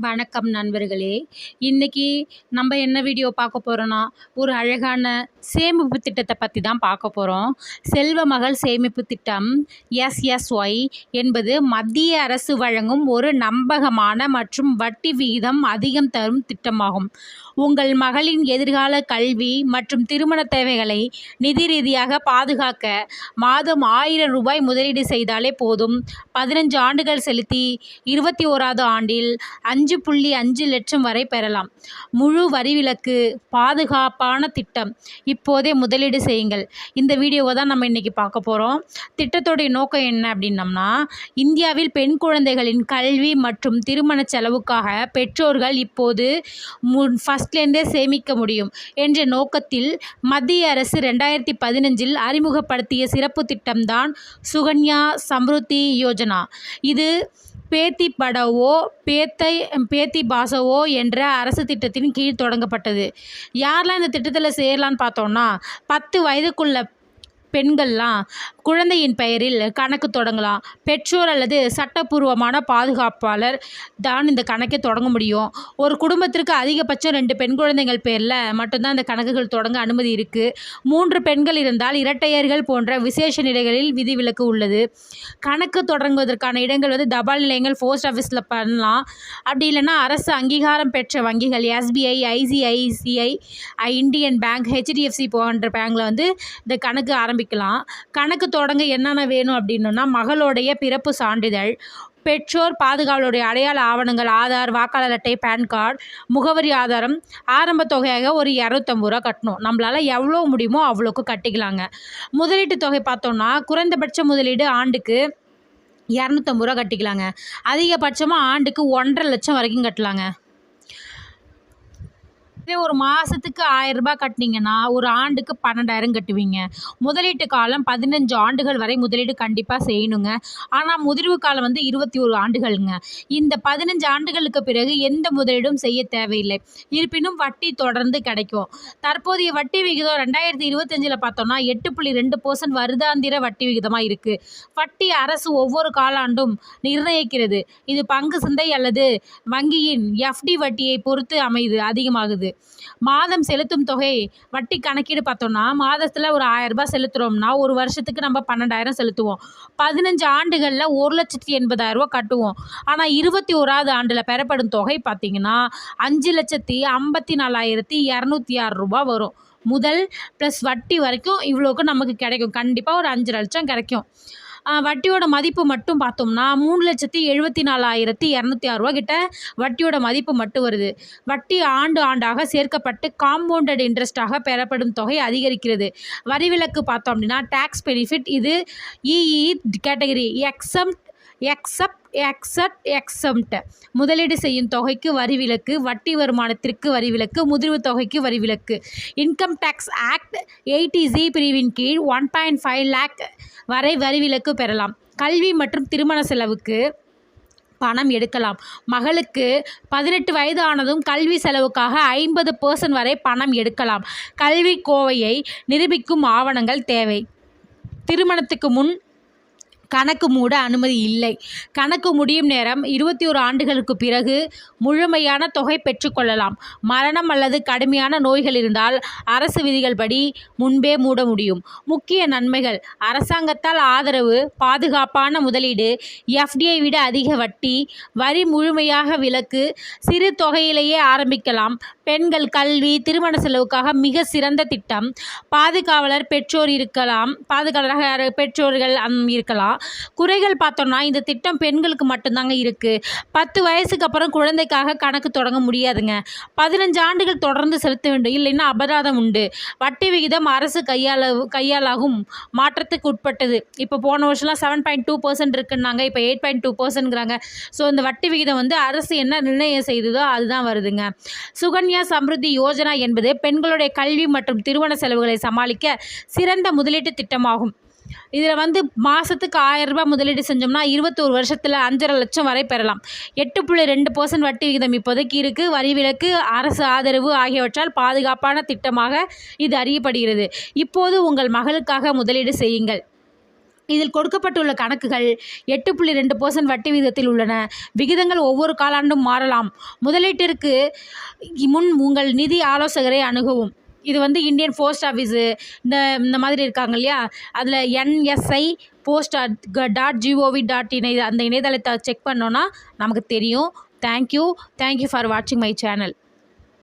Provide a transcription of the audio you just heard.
வணக்கம் நண்பர்களே. இன்னைக்கு நம்ம என்ன வீடியோ பார்க்க போறோம்னா, ஒரு அழகான சேமிப்பு திட்டத்தை பற்றி தான் பார்க்க போகிறோம். செல்வ மகள் சேமிப்பு திட்டம் எஸ்எஸ்ஒய் என்பது மத்திய அரசு வழங்கும் ஒரு நம்பகமான மற்றும் வட்டி விகிதம் அதிகம் தரும் திட்டமாகும். உங்கள் மகளின் எதிர்கால கல்வி மற்றும் திருமண தேவைகளை நிதி ரீதியாக பாதுகாக்க மாதம் 1000 ரூபாய் முதலீடு செய்தாலே போதும். 15 ஆண்டுகள் செலுத்தி 21வது ஆண்டில் 5.5 லட்சம் வரை பெறலாம். முழு வரிவிலக்கு, பாதுகாப்பான திட்டம். இப்போதே முதலீடு செய்யுங்கள். இந்த வீடியோவை தான் நம்ம இன்றைக்கி பார்க்க போகிறோம். திட்டத்தோடைய நோக்கம் என்ன அப்படின்னம்னா, இந்தியாவில் பெண் குழந்தைகளின் கல்வி மற்றும் திருமண செலவுக்காக பெற்றோர்கள் இப்போது ஃபஸ்ட்லேருந்தே சேமிக்க முடியும் என்ற நோக்கத்தில் மத்திய அரசு 2015 அறிமுகப்படுத்திய சிறப்பு திட்டம்தான் சுகன்யா சம்ருத்தி யோஜனா. இது பேத்தி படாவோ பேத்தி பாசாவோ என்ற அரசு திட்டத்தின் கீழ் தொடங்கப்பட்டது. யாரெல்லாம் இந்த திட்டத்தில் சேரலான்னு பார்த்தோம்னா, 10 வயதுக்குள்ள பெண்கள்லாம் குழந்தையின் பெயரில் கணக்கு தொடங்கலாம். பெற்றோர் அல்லது சட்டப்பூர்வமான பாதுகாப்பாளர் தான் இந்த கணக்கை தொடங்க முடியும். ஒரு குடும்பத்திற்கு அதிகபட்சம் 2 பெண் குழந்தைகள் பேரில் மட்டும்தான் இந்த கணக்குகள் தொடங்க அனுமதி இருக்குது. 3 பெண்கள் இருந்தால் இரட்டையர்கள் போன்ற விசேஷ நிலைகளில் விதிவிலக்கு உள்ளது. கணக்கு தொடங்குவதற்கான இடங்கள் தபால் நிலையங்கள், போஸ்ட் ஆஃபீஸில் பண்ணலாம். அப்படி இல்லைன்னா அரசு அங்கீகாரம் பெற்ற வங்கிகள் SBI, ICICI, Indian bank, HDFC போன்ற பேங்கில் இந்த கணக்கு ஆரம்பிக்கலாம். கணக்கு தொடங்க என்னென்ன வேணும் அப்படின்னா, மகளுடைய பிறப்பு சான்றிதழ், பெற்றோர் பாதுகாவலுடைய அடையாள ஆவணங்கள், ஆதார், வாக்காளர் அட்டை, பேன் கார்டு, முகவரி ஆதாரம். ஆரம்ப தொகையாக ஒரு 250 ரூபா கட்டணும். நம்மளால் எவ்வளோ முடியுமோ அவ்வளோக்கு கட்டிக்கலாங்க. முதலீட்டு தொகை பார்த்தோம்னா, குறைந்தபட்ச முதலீடு ஆண்டுக்கு 250 ரூபா கட்டிக்கலாங்க. அதிகபட்சமாக ஆண்டுக்கு 1.5 லட்சம் வரைக்கும் கட்டலாங்க. இதே ஒரு மாதத்துக்கு 1000 ரூபாய் கட்டினீங்கன்னா ஒரு ஆண்டுக்கு 12,000 கட்டுவீங்க. முதலீட்டு காலம் 15 ஆண்டுகள் வரை முதலீடு கண்டிப்பாக செய்யணுங்க. ஆனால் முதிர்வு காலம் 21 ஆண்டுகள்ங்க. இந்த 15 ஆண்டுகளுக்கு பிறகு எந்த முதலீடும் செய்ய தேவையில்லை. இருப்பினும் வட்டி தொடர்ந்து கிடைக்கும். தற்போதைய வட்டி விகிதம் 2025 பார்த்தோம்னா 8.2% வருடாந்திர வட்டி விகிதமாக இருக்குது. வட்டி அரசு ஒவ்வொரு காலாண்டும் நிர்ணயிக்கிறது. இது பங்கு சந்தை அல்லது வங்கியின் எஃப்டி வட்டியை பொறுத்து அதிகமாகுது. மாதம் செலுத்தும் தொகை வட்டி கணக்கீடு பார்த்தோம்னா, மாதத்தில் ஒரு 1000 ரூபாய் செலுத்துகிறோம்னா ஒரு வருஷத்துக்கு நம்ம 12,000 செலுத்துவோம். 15 ஆண்டுகளில் 1,80,000 ரூபா கட்டுவோம். ஆனால் 21வது ஆண்டில் பெறப்படும் தொகை பார்த்திங்கன்னா 5,54,206 ரூபாய் வரும். முதல் ப்ளஸ் வட்டி வரைக்கும் இவ்வளோக்கு நமக்கு கிடைக்கும். கண்டிப்பாக ஒரு 5 லட்சம் கிடைக்கும். வட்டியோட மதிப்பு மட்டும் பார்த்தோம்னா 3,74,206 ரூபா கிட்ட வட்டியோட மதிப்பு மட்டும் வருது. வட்டி ஆண்டாக சேர்க்கப்பட்டு காம்பவுண்டட் இன்ட்ரெஸ்டாக பெறப்படும் தொகை அதிகரிக்கிறது. வரி விலக்கு பார்த்தோம் அப்படின்னா, டேக்ஸ் பெனிஃபிட். இது இஇ கேட்டகரி. எக்ஸப்ட் முதலீடு செய்யும் தொகைக்கு வரி விலக்கு, வட்டி வருமானத்திற்கு வரி விலக்கு, முதிர்வு தொகைக்கு வரி விலக்கு. இன்கம் டேக்ஸ் ஆக்ட் 80Z பிரிவின் கீழ் 1.5 லேக் வரை வரி விலக்கு பெறலாம். கல்வி மற்றும் திருமண செலவுக்கு பணம் எடுக்கலாம். மகளுக்கு 18 வயது ஆனதும் கல்வி செலவுக்காக 50% வரை பணம் எடுக்கலாம். கல்வி கோவையை நிரூபிக்கும் ஆவணங்கள் தேவை. திருமணத்துக்கு முன் கணக்கு மூட அனுமதி இல்லை. கணக்கு முடியும் நேரம் 21 ஆண்டுகளுக்கு பிறகு முழுமையான தொகை பெற்றுக்கொள்ளலாம். மரணம் அல்லது கடுமையான நோய்கள் இருந்தால் அரசு விதிகள் படி முன்பே மூட முடியும். முக்கிய நன்மைகள்: அரசாங்கத்தால் ஆதரவு, பாதுகாப்பான முதலீடு, எஃப்டியை விட அதிக வட்டி, வரி முழுமையாக விலக்கு, சிறு தொகையிலேயே ஆரம்பிக்கலாம், பெண்கள் கல்வி, திருமண செலவுக்காக மிக சிறந்த திட்டம், பாதுகாவலர் பெற்றோர்கள் இருக்கலாம். குறைகள் பார்த்தோம்னா, இந்த திட்டம் பெண்களுக்கு மட்டும்தாங்க இருக்குது. 10 வயசுக்கு அப்புறம் குழந்தைக்காக கணக்கு தொடங்க முடியாதுங்க. 15 ஆண்டுகள் தொடர்ந்து செலுத்த வேண்டும், இல்லைன்னா அபராதம் உண்டு. வட்டி விகிதம் அரசு கையாளாகும் மாற்றத்துக்கு உட்பட்டது. இப்போ போன வருஷம்லாம் 7.2% இருக்குன்னாங்க, இப்போ 8.2%ங்கிறாங்க. ஸோ இந்த வட்டி விகிதம் அரசு என்ன நிர்ணயம் செய்ததோ அதுதான் வருதுங்க. சுகன்யா சம்ருத்தி யோஜனா என்பது பெண்களுடைய கல்வி மற்றும் திருமண செலவுகளை சமாளிக்க சிறந்த முதலீட்டு திட்டமாகும். இதில் மாதத்துக்கு 1000 ரூபாய் முதலீடு செஞ்சோம்னா 21 வருஷத்தில் 5.5 லட்சம் வரை பெறலாம். 8.2% வட்டி விகிதம் இப்போதைக்கு இருக்குது. வரி விலக்கு, அரசு ஆதரவு ஆகியவற்றால் பாதுகாப்பான திட்டமாக இது அறியப்படுகிறது. இப்போது உங்கள் மகளுக்காக முதலீடு செய்யுங்கள். இதில் கொடுக்கப்பட்டுள்ள கணக்குகள் 8.2% வட்டி விகிதத்தில் உள்ளன. விகிதங்கள் ஒவ்வொரு காலாண்டும் மாறலாம். முதலீட்டிற்கு முன் உங்கள் நிதி ஆலோசகரை அணுகவும். இது வந்து இந்தியன் போஸ்ட் ஆஃபீஸு இந்த மாதிரி இருக்காங்க இல்லையா, அதில் NSI post.gov.in அந்த இணையதளத்தை செக் பண்ணோன்னா நமக்கு தெரியும். தேங்க்யூ ஃபார் வாட்சிங் மை சேனல்.